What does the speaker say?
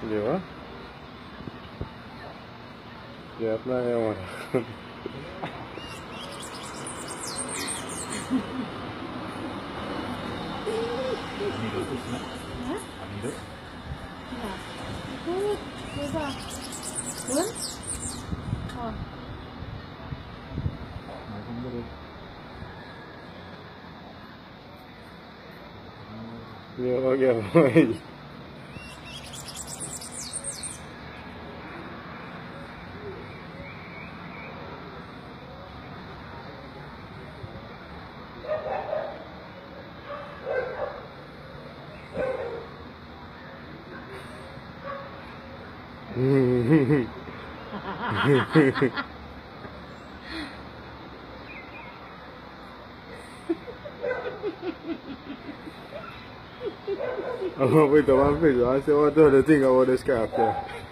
Lleva. Ya playa ahora. 대박. 응? 어. Lleva que voy. I'm going to wait till I'm finished. I see what the thing about the scarf there.